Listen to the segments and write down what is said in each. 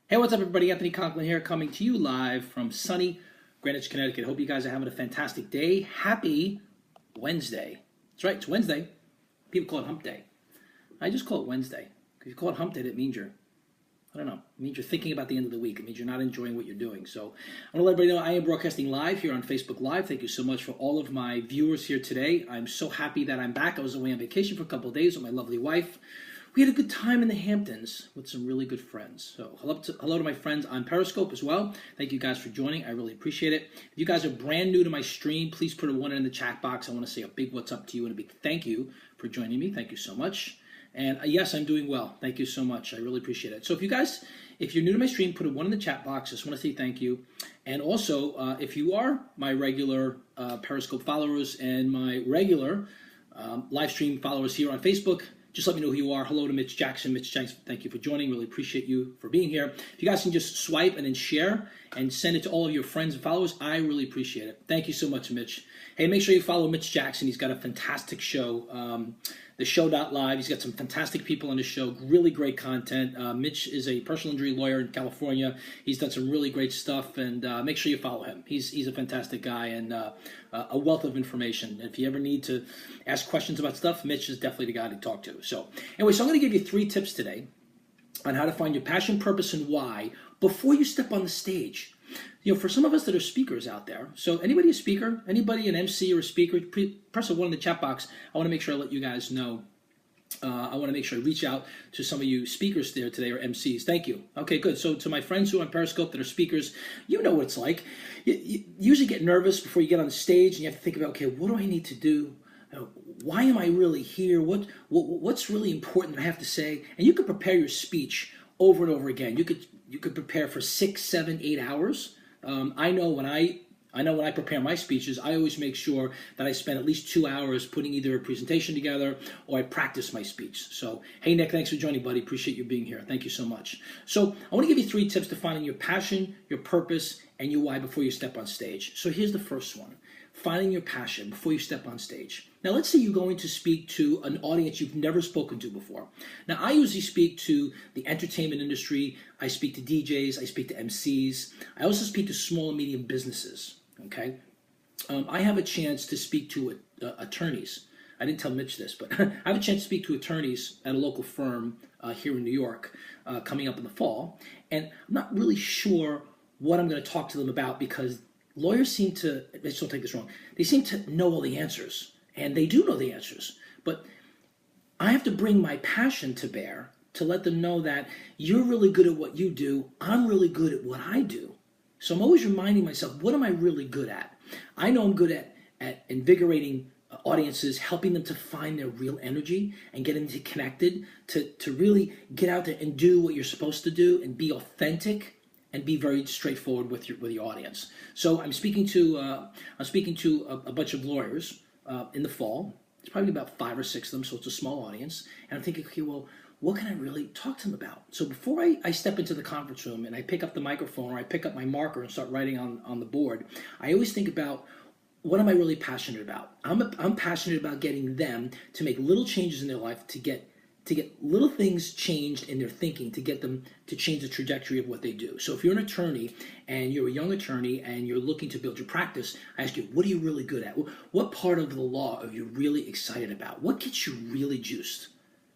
Hey, what's up, everybody? Anthony Conklin here, coming to you live from sunny Greenwich, Connecticut. Hope you guys are having a fantastic day. Happy Wednesday. That's right, it's Wednesday. People call it Hump Day. I just call it Wednesday. If you call it Hump Day, that means I don't know, it means you're thinking about the end of the week. It means you're not enjoying what you're doing. So I want to let everybody know I am broadcasting live here on Facebook Live. Thank you so much for all of my viewers here today. I'm so happy that I'm back. I was away on vacation for a couple of days with my lovely wife. We had a good time in the Hamptons with some really good friends. So hello to my friends on Periscope as well. Thank you guys for joining. I really appreciate it. If you guys are brand new to my stream, please put a one in the chat box. I want to say a big what's up to you and a big thank you for joining me. Thank you so much. And yes, I'm doing well. Thank you so much. I really appreciate it. So if you're new to my stream, put a one in the chat box. Just want to say thank you. And also, if you are my regular Periscope followers and my regular live stream followers here on Facebook, just let me know who you are. Hello to Mitch Jackson. Mitch Jackson, thank you for joining. Really appreciate you for being here. If you guys can just swipe and then share and send it to all of your friends and followers, I really appreciate it. Thank you so much, Mitch. Hey, make sure you follow Mitch Jackson. He's got a fantastic show, the show.live. He's got some fantastic people on the show, really great content. Mitch is a personal injury lawyer in California. He's done some really great stuff, and make sure you follow him. He's a fantastic guy and a wealth of information. If you ever need to ask questions about stuff, Mitch is definitely the guy to talk to. So anyway, so I'm going to give you 3 tips today on how to find your passion, purpose, and why before you step on the stage. You know, for some of us that are speakers out there, so anybody a speaker, anybody an MC or a speaker, press a 1 in the chat box. I want to make sure I let you guys know. I want to make sure I reach out to some of you speakers there today or MCs. Thank you. Okay, good. So to my friends who are on Periscope that are speakers, you know what it's like. You usually get nervous before you get on the stage and you have to think about, okay, what do I need to do? Why am I really here? What's really important that I have to say? And you could prepare your speech over and over again. You could prepare for 6, 7, 8 hours. I know when I prepare my speeches, I always make sure that I spend at least 2 hours putting either a presentation together or I practice my speech. So, hey Nick, thanks for joining, buddy. Appreciate you being here. Thank you so much. So, I want to give you 3 tips to finding your passion, your purpose, and your why before you step on stage. So, here's the first one. Finding your passion before you step on stage. Now, let's say you're going to speak to an audience you've never spoken to before. Now, I usually speak to the entertainment industry. I speak to DJs. I speak to MCs. I also speak to small and medium businesses. Okay, I have a chance to speak to attorneys. I didn't tell Mitch this, but I have a chance to speak to attorneys at a local firm here in New York coming up in the fall. And I'm not really sure what I'm going to talk to them about because lawyers seem to, let's don't take this wrong, they seem to know all the answers. And they do know the answers. But I have to bring my passion to bear to let them know that you're really good at what you do. I'm really good at what I do. So I'm always reminding myself, what am I really good at? I know I'm good at invigorating audiences, helping them to find their real energy and getting them connected, to really get out there and do what you're supposed to do and be authentic and be very straightforward with your audience. So I'm speaking to a bunch of lawyers in the fall. It's probably about 5 or 6 of them, so it's a small audience. And I'm thinking, okay, well, what can I really talk to them about? So before I step into the conference room and I pick up the microphone or I pick up my marker and start writing on the board, I always think about, what am I really passionate about? I'm passionate about getting them to make little changes in their life to get little things changed in their thinking, to get them to change the trajectory of what they do. So if you're an attorney and you're a young attorney and you're looking to build your practice, I ask you, what are you really good at? What part of the law are you really excited about? What gets you really juiced?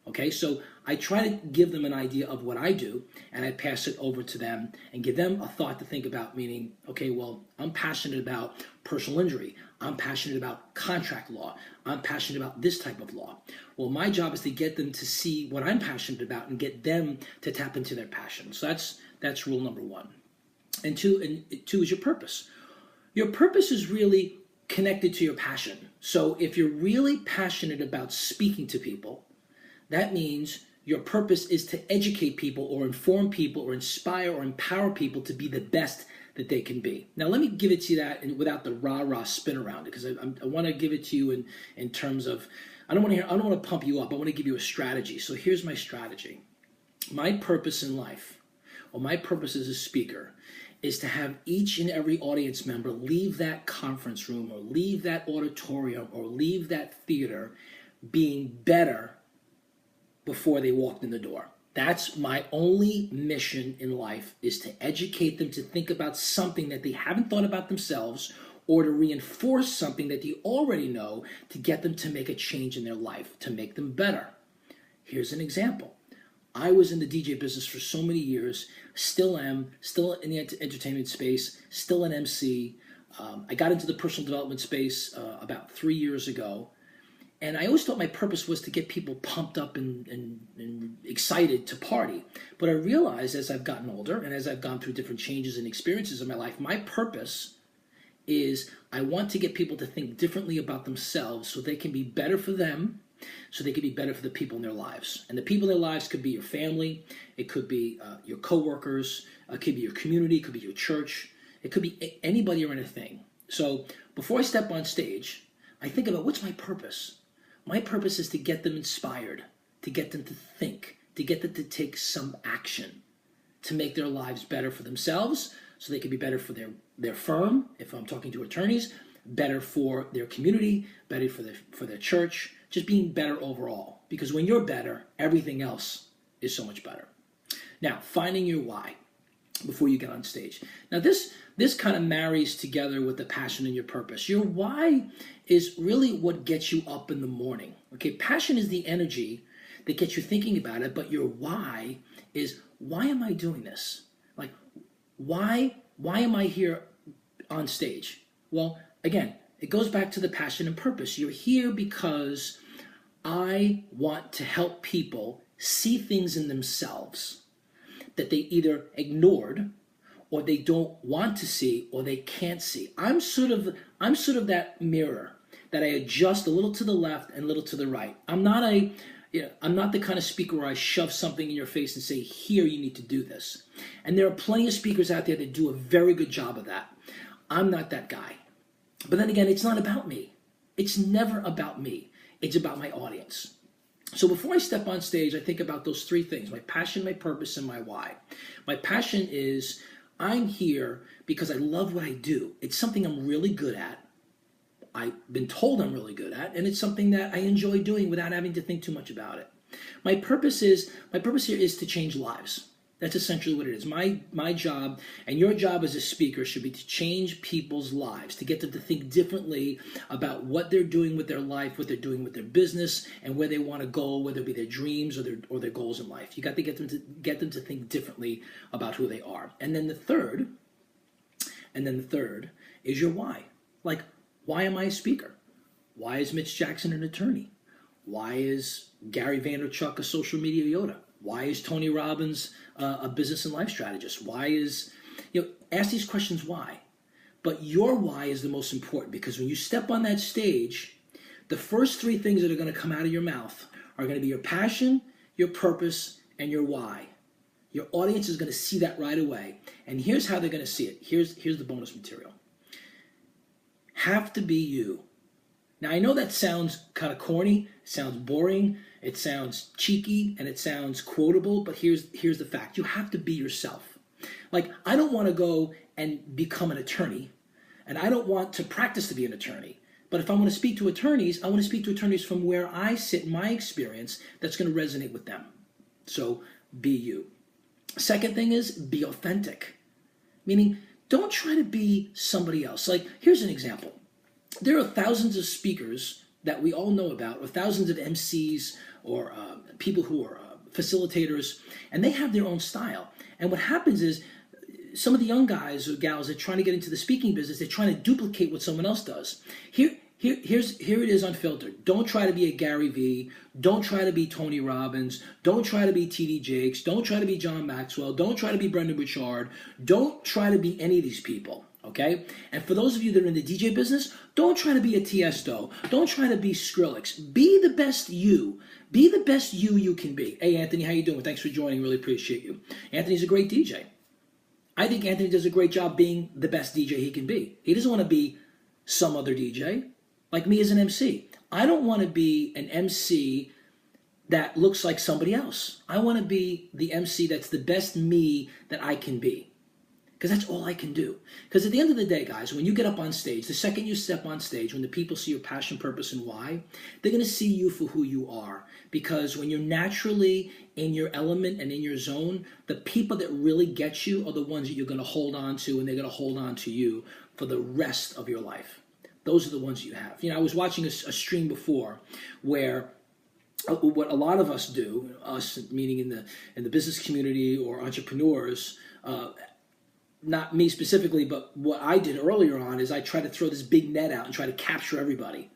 Okay, so I try to give them an idea of what I do, and I pass it over to them and give them a thought to think about, meaning, okay, well, I'm passionate about personal injury. I'm passionate about contract law. I'm passionate about this type of law. Well, my job is to get them to see what I'm passionate about and get them to tap into their passion. So that's rule number 1. And two is your purpose. Your purpose is really connected to your passion. So if you're really passionate about speaking to people, that means your purpose is to educate people or inform people or inspire or empower people to be the best that they can be. Now, let me give it to you that without the rah-rah spin around it, because I want to give it to you in terms of, I don't want to pump you up. I want to give you a strategy. So here's my strategy. My purpose in life, or my purpose as a speaker, is to have each and every audience member leave that conference room or leave that auditorium or leave that theater being better before they walked in the door. That's my only mission in life, is to educate them to think about something that they haven't thought about themselves, or to reinforce something that they already know, to get them to make a change in their life, to make them better. Here's an example. I was in the DJ business for so many years, still am, still in the entertainment space, still an MC. I got into the personal development space about 3 years ago. And I always thought my purpose was to get people pumped up and excited to party. But I realized as I've gotten older and as I've gone through different changes and experiences in my life, my purpose is I want to get people to think differently about themselves so they can be better for them, so they can be better for the people in their lives. And the people in their lives could be your family, it could be your coworkers, it could be your community, it could be your church, it could be anybody or anything. So before I step on stage, I think about what's my purpose. My purpose is to get them inspired, to get them to think, to get them to take some action, to make their lives better for themselves, so they can be better for their firm, if I'm talking to attorneys, better for their community, better for their church, just being better overall. Because when you're better, everything else is so much better. Now, finding your why before you get on stage. Now, this kind of marries together with the passion and your purpose. Your why is really what gets you up in the morning. Okay, passion is the energy that gets you thinking about it, but your why is, why am I doing this? Like, why am I here on stage? Well, again, it goes back to the passion and purpose. You're here because I want to help people see things in themselves that they either ignored, or they don't want to see, or they can't see. I'm sort of that mirror that I adjust a little to the left and a little to the right. I'm not the kind of speaker where I shove something in your face and say, here, you need to do this. And there are plenty of speakers out there that do a very good job of that. I'm not that guy. But then again, it's not about me. It's never about me. It's about my audience. So before I step on stage, I think about those three things: my passion, my purpose, and my why. My passion is, I'm here because I love what I do. It's something I'm really good at. I've been told I'm really good at, and it's something that I enjoy doing without having to think too much about it. My purpose here is to change lives. That's essentially what it is. My job and your job as a speaker should be to change people's lives, to get them to think differently about what they're doing with their life, what they're doing with their business, and where they want to go, whether it be their dreams or their goals in life. You got to get them to think differently about who they are. And then the third is your why. Like, why am I a speaker? Why is Mitch Jackson an attorney? Why is Gary Vaynerchuk a social media Yoda? Why is Tony Robbins a business and life strategist? Why is, ask these questions why. But your why is the most important, because when you step on that stage, the first three things that are going to come out of your mouth are going to be your passion, your purpose, and your why. Your audience is going to see that right away. And here's how they're going to see it. Here's the bonus material. Have to be you. Now, I know that sounds kind of corny, it sounds boring, it sounds cheeky, and it sounds quotable, but here's the fact. You have to be yourself. Like, I don't want to go and become an attorney, and I don't want to practice to be an attorney. But if I want to speak to attorneys, I want to speak to attorneys from where I sit in my experience that's going to resonate with them. So, be you. Second thing is, be authentic. Meaning, don't try to be somebody else. Like, here's an example. There are thousands of speakers that we all know about, or thousands of MCs, or people who are facilitators, and they have their own style. And what happens is, some of the young guys or gals that are trying to get into the speaking business, they're trying to duplicate what someone else does. Here it is unfiltered. Don't try to be a Gary Vee. Don't try to be Tony Robbins. Don't try to be T.D. Jakes. Don't try to be John Maxwell. Don't try to be Brendan Burchard. Don't try to be any of these people. Okay? And for those of you that are in the DJ business, don't try to be a Tiesto. Don't try to be Skrillex. Be the best you. Be the best you can be. Hey, Anthony, how you doing? Thanks for joining. Really appreciate you. Anthony's a great DJ. I think Anthony does a great job being the best DJ he can be. He doesn't want to be some other DJ. Like me as an MC. I don't want to be an MC that looks like somebody else. I want to be the MC that's the best me that I can be. Because that's all I can do. Because at the end of the day, guys, when you get up on stage, the second you step on stage, when the people see your passion, purpose, and why, they're going to see you for who you are. Because when you're naturally in your element and in your zone, the people that really get you are the ones that you're going to hold on to, and they're going to hold on to you for the rest of your life. Those are the ones you have. You know, I was watching a stream before where what a lot of us do, us meaning in the business community or entrepreneurs, not me specifically, but what I did earlier on is I tried to throw this big net out and try to capture everybody.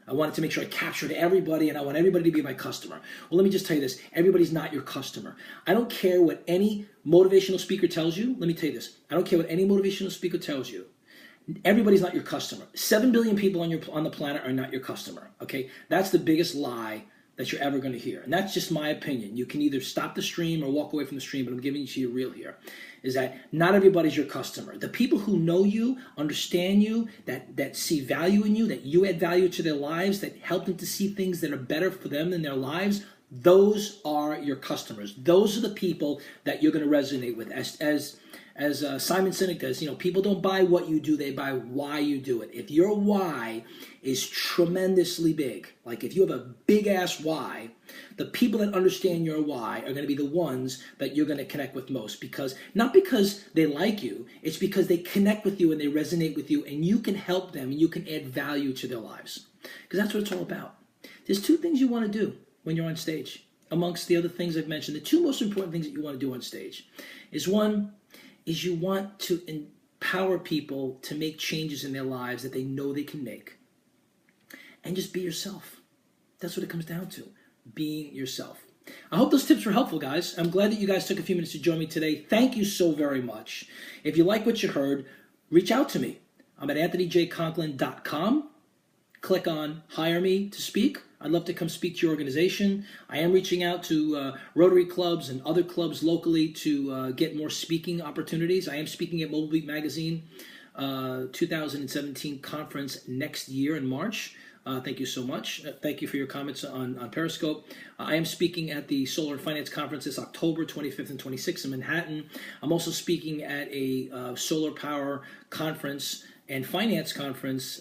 I wanted to make sure I captured everybody, and I want everybody to be my customer. Well, let me just tell you this. Everybody's not your customer. I don't care what any motivational speaker tells you. Let me tell you this. I don't care what any motivational speaker tells you. Everybody's not your customer. 7 billion people on the planet are not your customer, okay? That's the biggest lie that you're ever going to hear. And that's just my opinion. You can either stop the stream or walk away from the stream, but I'm giving it to you real here, is that not everybody's your customer. The people who know you, understand you, that see value in you, that you add value to their lives, that help them to see things that are better for them in their lives, those are your customers. Those are the people that you're going to resonate with. As Simon Sinek does, you know, people don't buy what you do, they buy why you do it. If your why is tremendously big, like if you have a big ass why, the people that understand your why are going to be the ones that you're going to connect with most. Because not because they like you, it's because they connect with you and they resonate with you, and you can help them and you can add value to their lives. Because that's what it's all about. There's 2 things you want to do when you're on stage. Amongst the other things I've mentioned, the 2 most important things that you want to do on stage is, one, is you want to empower people to make changes in their lives that they know they can make. And just be yourself. That's what it comes down to, being yourself. I hope those tips were helpful, guys. I'm glad that you guys took a few minutes to join me today. Thank you so very much. If you like what you heard, reach out to me. I'm at anthonyjconklin.com. Click on Hire Me to Speak. I'd love to come speak to your organization. I am reaching out to Rotary clubs and other clubs locally to get more speaking opportunities. I am speaking at Mobile Beat Magazine 2017 conference next year in March. Thank you so much. Thank you for your comments on Periscope. I am speaking at the Solar and Finance Conference this October 25th and 26th in Manhattan. I'm also speaking at a solar power conference and finance conference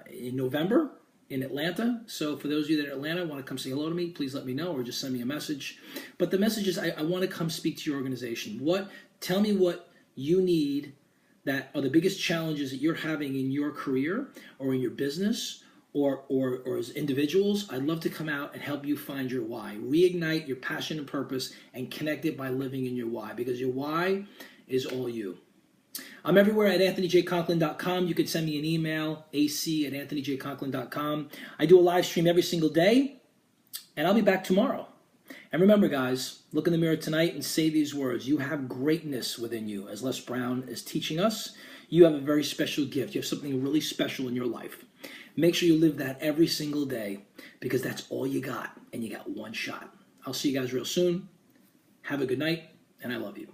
in November in Atlanta. So for those of you that are in Atlanta want to come say hello to me, please let me know or just send me a message. But the message is I want to come speak to your organization. Tell me what you need that are the biggest challenges that you're having in your career or in your business or as individuals. I'd love to come out and help you find your why. Reignite your passion and purpose and connect it by living in your why, because your why is all you. I'm everywhere at anthonyjconklin.com. You can send me an email, ac@anthonyjconklin.com. I do a live stream every single day, and I'll be back tomorrow. And remember, guys, look in the mirror tonight and say these words. You have greatness within you. As Les Brown is teaching us, you have a very special gift. You have something really special in your life. Make sure you live that every single day, because that's all you got, and you got one shot. I'll see you guys real soon. Have a good night, and I love you.